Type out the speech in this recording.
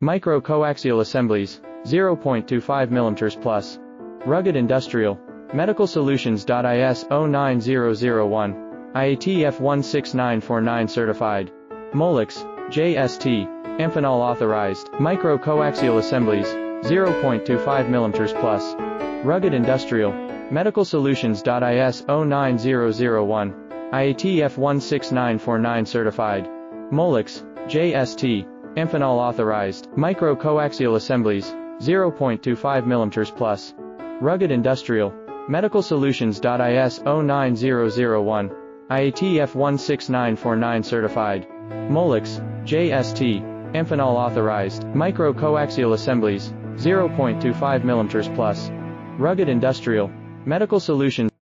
Micro coaxial assemblies, 0.25 mm plus. Rugged industrial. Medical solutions. IS 09001. IATF 16949 certified. Molex, JST, Amphenol authorized. Micro coaxial assemblies, 0.25 mm plus. Rugged industrial. Medical solutions. IS 09001. IATF 16949 certified. Molex, JST, Amphenol authorized. Micro coaxial assemblies, 0.25 mm plus. Rugged industrial. Medical solutions. IS 09001. IATF 16949 certified. Molex, JST, Amphenol authorized. Micro coaxial assemblies, 0.25 mm plus. Rugged industrial. Medical solutions.